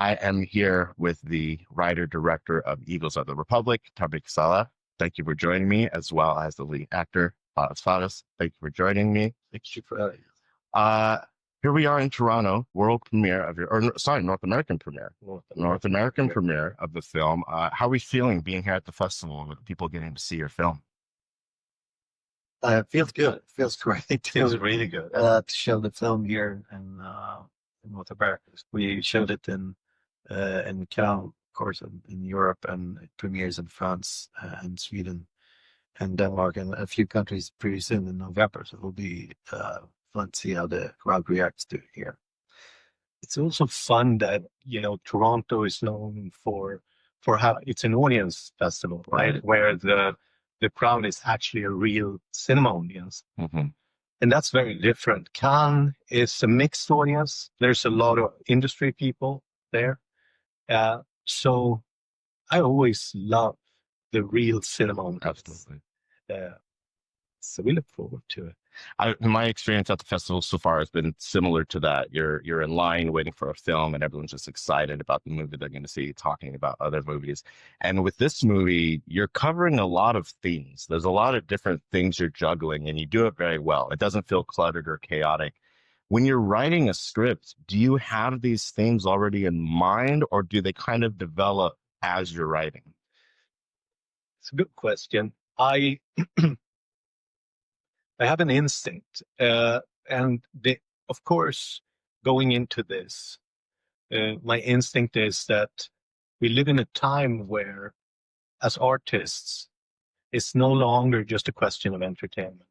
I am here with the writer-director of Eagles of the Republic, Tarik Saleh. Thank you for joining me, as well as the lead actor, Fadas. Thank you for joining me. Thank you for having us. Uh, Here we are in Toronto, world premiere of North American premiere. North American premiere of the film. How are we feeling being here at the festival with people getting to see your film? It feels good. It feels great. It feels really good. To show the film here in North America. We showed it in Micheal, of course, in Europe, and it premieres in France and Sweden and Denmark and a few countries pretty soon in November. So it'll be fun to see how the crowd reacts to it here. It's also fun that, Toronto is known for how it's an audience festival, right? Where the crowd is actually a real cinema audience. Mm-hmm. And that's very different. Cannes is a mixed audience. There's a lot of industry people there. So I always love the real cinema audience. Absolutely. So we look forward to it. My experience at the festival so far has been similar to that. You're in line waiting for a film, and everyone's just excited about the movie they're going to see, talking about other movies. And with this movie, you're covering a lot of themes. There's a lot of different things you're juggling, and you do it very well. It doesn't feel cluttered or chaotic. When you're writing a script, do you have these themes already in mind, or do they kind of develop as you're writing? It's a good question. I have an instinct, and of course, going into this, my instinct is that we live in a time where, as artists, it's no longer just a question of entertainment.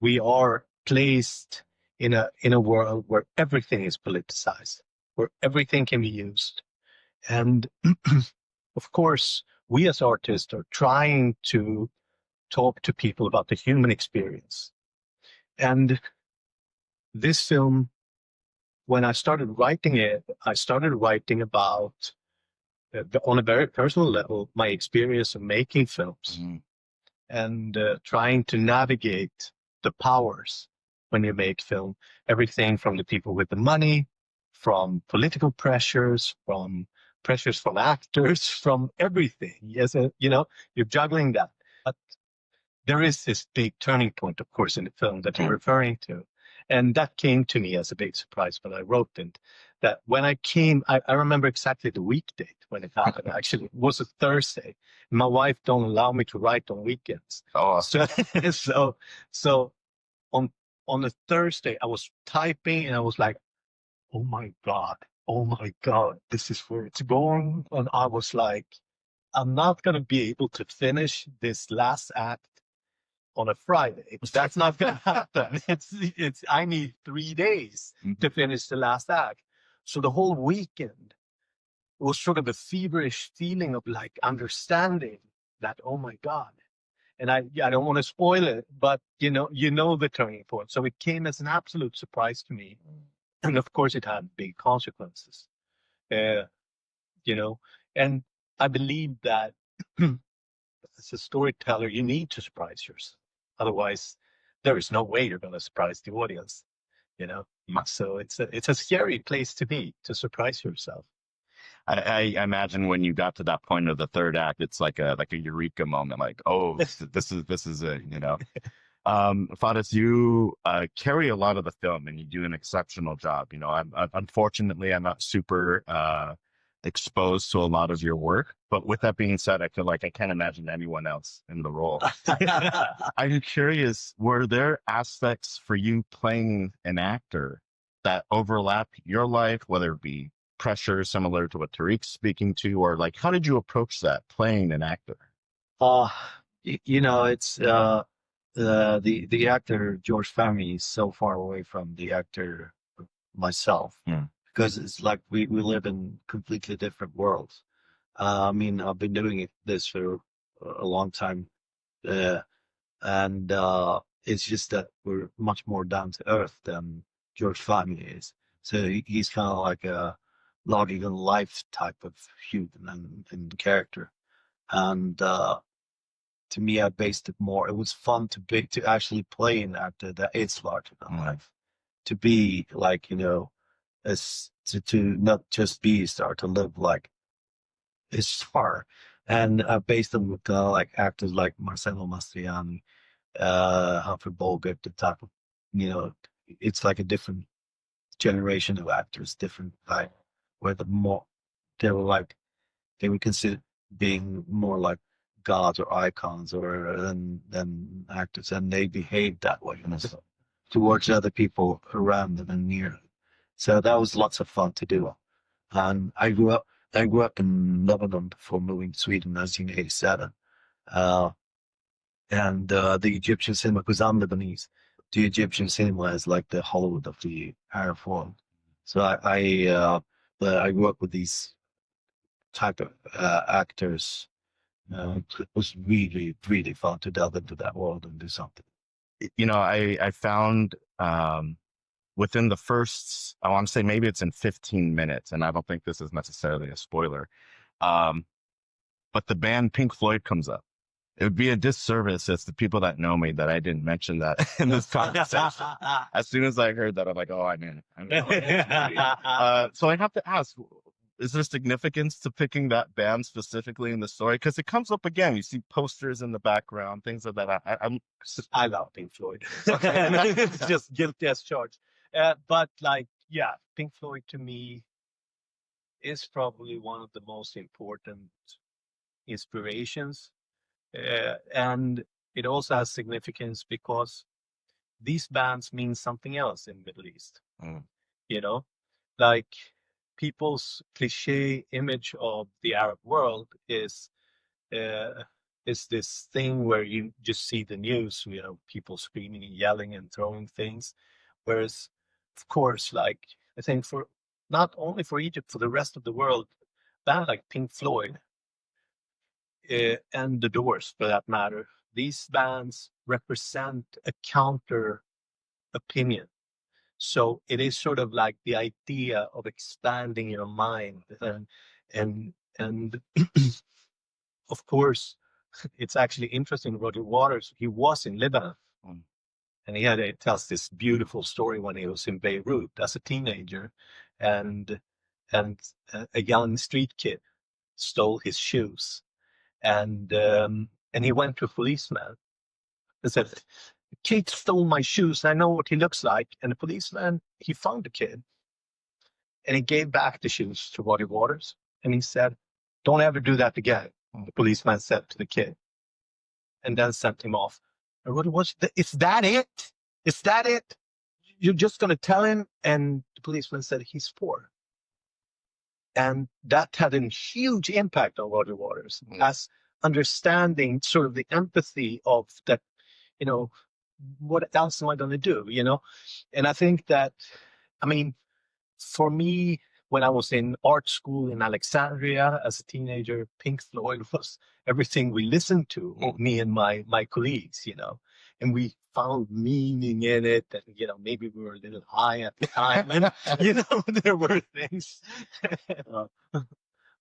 We are placed in a world where everything is politicized, where everything can be used, and of course, we as artists are trying to talk to people about the human experience. And this film, when I started writing it, I started writing about, on a very personal level, my experience of making films and trying to navigate the powers when you make film. Everything from the people with the money, from political pressures, from pressures from actors, from everything. Yes, you're juggling that. But there is this big turning point, of course, in the film that you're referring to. And that came to me as a big surprise when I wrote it. That when I came, I remember exactly the week date when it happened. Actually, it was a Thursday. My wife don't allow me to write on weekends. Oh. So on a Thursday, I was typing and I was like, oh my God, this is where it's going. And I was like, I'm not going to be able to finish this last act on a Friday. That's not going to happen. I need 3 days to finish the last act. So the whole weekend was sort of a feverish feeling of like understanding that, oh my God. And I don't want to spoil it, but you know the turning point. So it came as an absolute surprise to me. And of course it had big consequences, and I believe that as a storyteller, you need to surprise yourself. Otherwise, there is no way you're going to surprise the audience, So it's a scary place to be, to surprise yourself. I imagine when you got to that point of the third act, it's like a eureka moment, like, oh, this is it, Fadas, you carry a lot of the film and you do an exceptional job. Unfortunately, I'm not super exposed to a lot of your work, but with that being said, I feel like I can't imagine anyone else in the role. I'm curious, were there aspects for you playing an actor that overlap your life, whether it be pressure similar to what Tarik's speaking to, or like, how did you approach that, playing an actor? It's the actor George Fahmy is so far away from the actor myself, because it's like we live in completely different worlds. I've been doing this for a long time, and it's just that we're much more down to earth than George Fahmy is. So he's kind of like a larger than life type of human and character, and to me, I based it more. It was fun to actually play an actor that is larger than life, to be like as to not just be a star, to live like a star. And based on like actors like Marcello Mastroianni, Humphrey Bogart, the type of, it's like a different generation of actors, different like where they were like they were considered being more like gods or icons or than actors, and they behaved that way towards other people around them and near them. So that was lots of fun to do. And I grew up in Lebanon before moving to Sweden in 1987. Uh, and the Egyptian cinema, because I'm Lebanese, the Egyptian cinema is like the Hollywood of the Arab world. So I grew up with these type of actors. It was really, really fun to delve into that world and do something. I found within the first, I want to say maybe it's in 15 minutes, and I don't think this is necessarily a spoiler, but the band Pink Floyd comes up. It would be a disservice as the people that know me that I didn't mention that in this conversation. As soon as I heard that, I'm like, oh, I'm in. So I have to ask, is there significance to picking that band specifically in the story? Because it comes up again. You see posters in the background, things like that. I love Pink Floyd. It's just guilty as charged. But like, yeah, Pink Floyd to me is probably one of the most important inspirations. And it also has significance because these bands mean something else in the Middle East. You know, like people's cliche image of the Arab world is this thing where you just see the news, people screaming and yelling and throwing things. Whereas, of course, like I think for not only for Egypt, for the rest of the world, band like Pink Floyd and the Doors, for that matter, these bands represent a counter opinion. So it is sort of like the idea of expanding your mind, and of course, it's actually interesting. Roger Waters, he was in Lebanon, and he tells this beautiful story when he was in Beirut as a teenager, and a young street kid stole his shoes, and he went to a policeman and said, "The kid stole my shoes. I know what he looks like." And the policeman, he found the kid, and he gave back the shoes to Roger Waters, and he said, "Don't ever do that again." The policeman said to the kid, and then sent him off. And Roger Waters, "Is that it? Is that it? You're just going to tell him?" And the policeman said, "He's poor." And that had a huge impact on Roger Waters as understanding sort of the empathy of that, what else am I going to do, And I think that, I mean, for me, when I was in art school in Alexandria as a teenager, Pink Floyd was everything we listened to, me and my colleagues, and we found meaning in it. And, maybe we were a little high at the time and, there were things.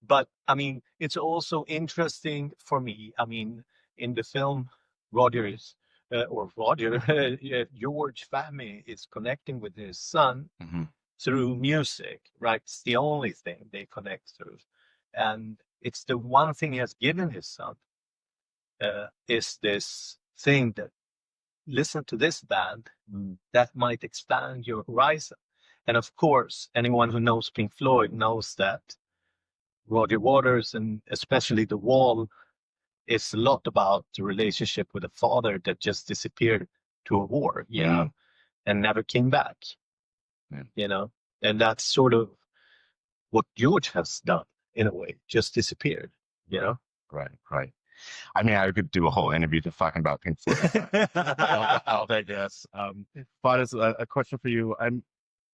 But I mean, it's also interesting for me. I mean, in the film, Roger, George Fahmy is connecting with his son through music, right? It's the only thing they connect through. And it's the one thing he has given his son is this thing that, listen to this band, that might expand your horizon. And of course, anyone who knows Pink Floyd knows that Roger Waters, and especially The Wall, is a lot about the relationship with a father that just disappeared to a war, and never came back, and that's sort of what George has done in a way, just disappeared, Right. I mean, I could do a whole interview just talking about Pink Floyd. I guess. But it's a question for you. I'm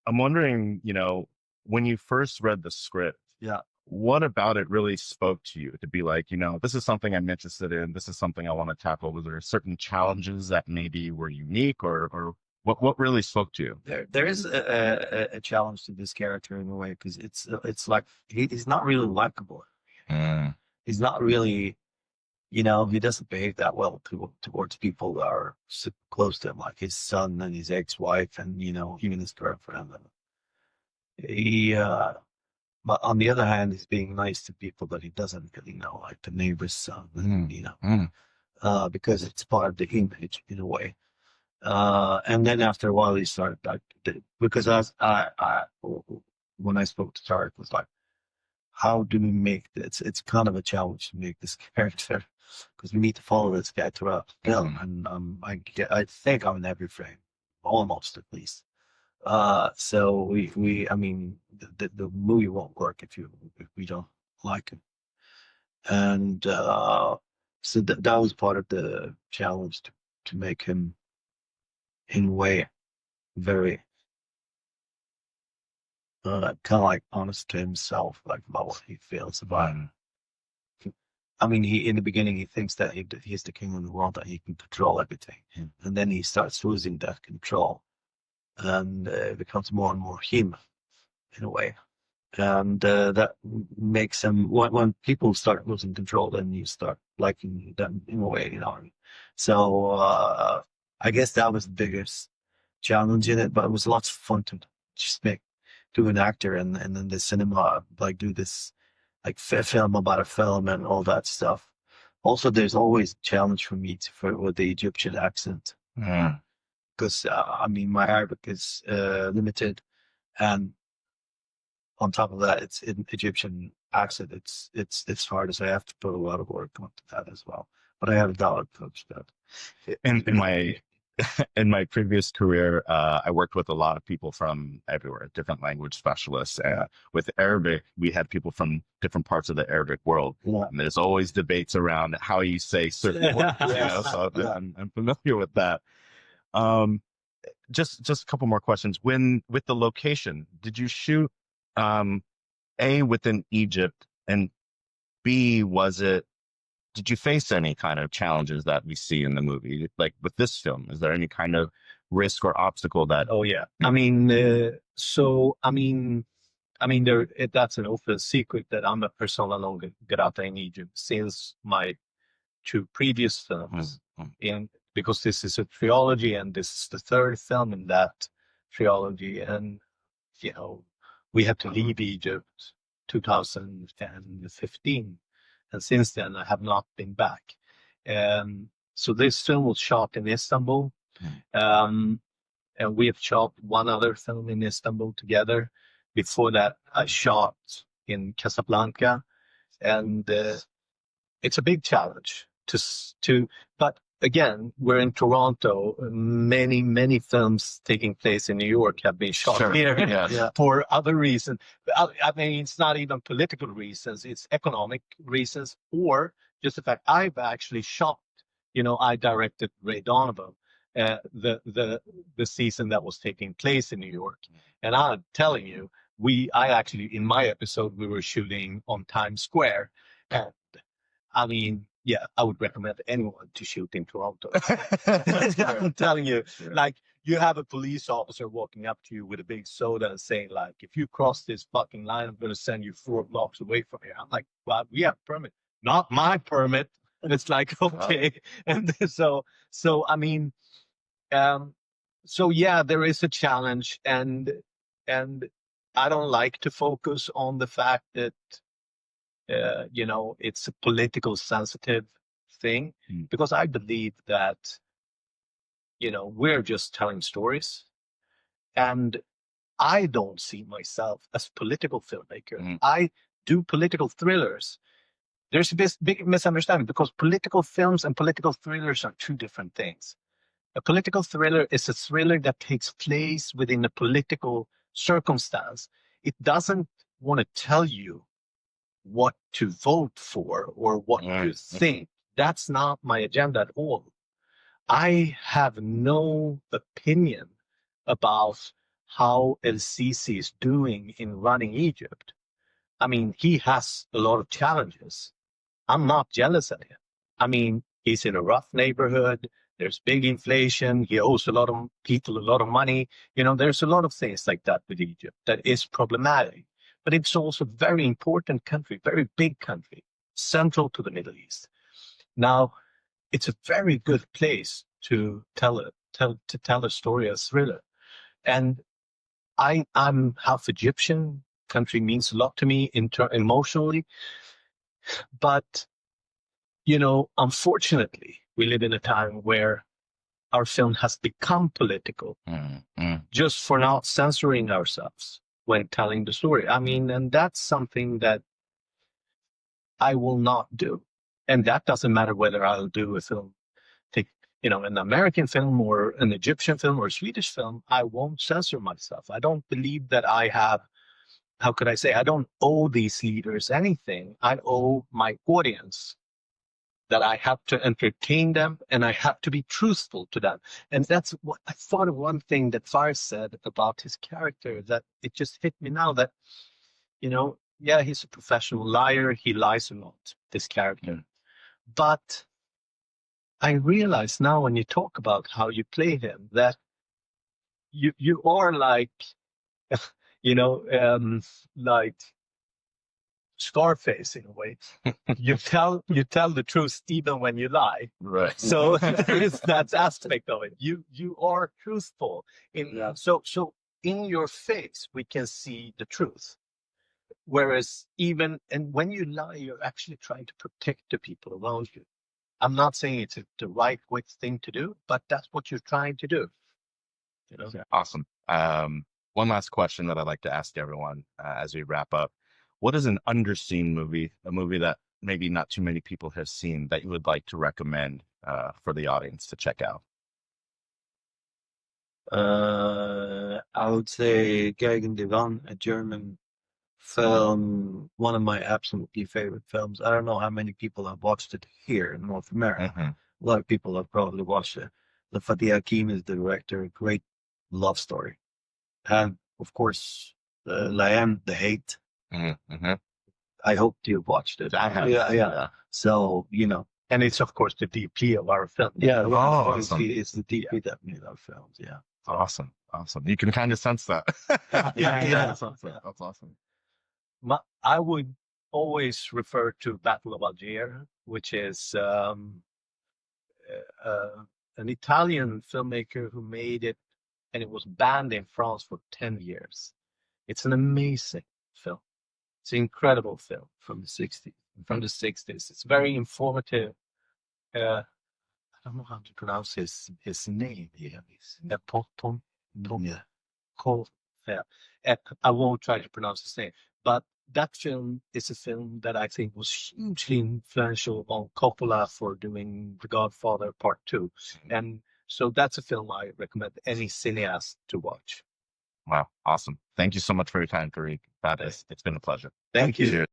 wondering, when you first read the script, what about it really spoke to you to be like, this is something I'm interested in. This is something I want to tackle. Was there certain challenges that maybe were unique, or what really spoke to you? There is a challenge to this character in a way, because it's like he's not really likable. He's not really, he doesn't behave that well towards people that are so close to him, like his son and his ex-wife, and even his girlfriend. he, but on the other hand, he's being nice to people that he doesn't really know, like the neighbor's son, because it's part of the image in a way. And then after a while, he started like, because when I spoke to Tarik, it was like, how do we make this? It's kind of a challenge to make this character because we need to follow this guy throughout the film, and I think I'm in every frame, almost at least. So I mean, the movie won't work if we don't like him, and so that was part of the challenge to make him in a way very kind of like honest to himself, like about what he feels about it. I mean, he in the beginning he thinks that he's the king of the world, that he can control everything, and then he starts losing that control, and it becomes more and more him in a way, and that makes him when people start losing control, then you start liking them in a way, So I guess that was the biggest challenge in it, but it was lots of fun to just do an actor and then the cinema, like do this like film about a film and all that stuff. Also, there's always a challenge for me with the Egyptian accent, because I mean my Arabic is limited, and on top of that, it's in Egyptian accent. It's hard, so I have to put a lot of work onto that as well. But I have a dialect coach that. In my in my previous career, I worked with a lot of people from everywhere, different language specialists. With Arabic, we had people from different parts of the Arabic world. Yeah. And there's always debates around how you say certain words, so I'm familiar with that. Just a couple more questions. With the location, did you shoot A, within Egypt, and B, did you face any kind of challenges that we see in the movie? Like with this film, is there any kind of risk or obstacle that? Oh yeah, I mean, that's an open secret that I'm a persona non grata in Egypt since my two previous films, because this is a trilogy and this is the third film in that trilogy, and we had to leave Egypt 2015. And since then, I have not been back. So this film was shot in Istanbul. And we have shot one other film in Istanbul together. Before that, I shot in Casablanca. And it's a big challenge but again, we're in Toronto. Many films taking place in New York have been shot here for other reasons. I mean, it's not even political reasons; it's economic reasons, or just the fact I've actually shot. I directed Ray Donovan, the season that was taking place in New York, and I'm telling you, I actually in my episode we were shooting on Times Square, and I mean, yeah, I would recommend anyone to shoot in Toronto. I'm telling you, like, you have a police officer walking up to you with a big soda and saying, like, if you cross this fucking line, I'm going to send you 4 blocks away from here. I'm like, well, we have a permit. Not my permit. And it's like, okay. And so I mean, so yeah, there is a challenge, and I don't like to focus on the fact that it's a political sensitive thing, because I believe that, we're just telling stories, and I don't see myself as a political filmmaker. I do political thrillers. There's a big misunderstanding, because political films and political thrillers are two different things. A political thriller is a thriller that takes place within a political circumstance. It doesn't want to tell you what to vote for or what to think. That's not my agenda at all. I have no opinion about how El Sisi is doing in running Egypt. I mean, he has a lot of challenges. I'm not jealous of him. I mean, he's in a rough neighborhood. There's big inflation. He owes a lot of people a lot of money. There's a lot of things like that with Egypt that is problematic. But it's also a very important country, very big country, central to the Middle East. Now, it's a very good place to tell a story, a thriller. And I'm half Egyptian. Country means a lot to me emotionally. But, unfortunately, we live in a time where our film has become political just for not censoring ourselves when telling the story. I mean, and that's something that I will not do. And that doesn't matter whether I'll do a film, an American film or an Egyptian film or a Swedish film. I won't censor myself. I don't believe that I have, how could I say, I don't owe these leaders anything. I owe my audience that I have to entertain them and I have to be truthful to them. And that's what I thought of one thing that Far said about his character, that it just hit me now that, yeah, he's a professional liar. He lies a lot, this character. But I realize now when you talk about how you play him, that you are like, like Scarface in a way. You tell the truth even when you lie. Right. So there is that aspect of it. You are truthful. So in your face we can see the truth. Whereas and when you lie, you're actually trying to protect the people around you. I'm not saying it's the right thing to do, but that's what you're trying to do. Yeah, awesome. One last question that I'd like to ask everyone as we wrap up. What is an underseen movie, a movie that maybe not too many people have seen, that you would like to recommend for the audience to check out? I would say Gegen die Wand, a German film, one of my absolutely favorite films. I don't know how many people have watched it here in North America. A lot of people have probably watched it. Fatih Akim is the director, great love story. And of course, Liam, The Hate. I hope you've watched it. I have. Yeah. So, and it's of course the DP of our film. Yeah, awesome. It's the DP that made our films. Yeah. Awesome. You can kind of sense that. Yeah. That's awesome. I would always refer to Battle of Algiers, which is an Italian filmmaker who made it, and it was banned in France for 10 years. It's an amazing film. It's an incredible film from the 60s. It's very informative. I don't know how to pronounce his name here. I won't try to pronounce his name, but that film is a film that I think was hugely influential on Coppola for doing The Godfather Part 2. And so that's a film I recommend any cineast to watch. Wow. Awesome. Thank you so much for your time, Tarik. It's been a pleasure. Thank you. Cheers.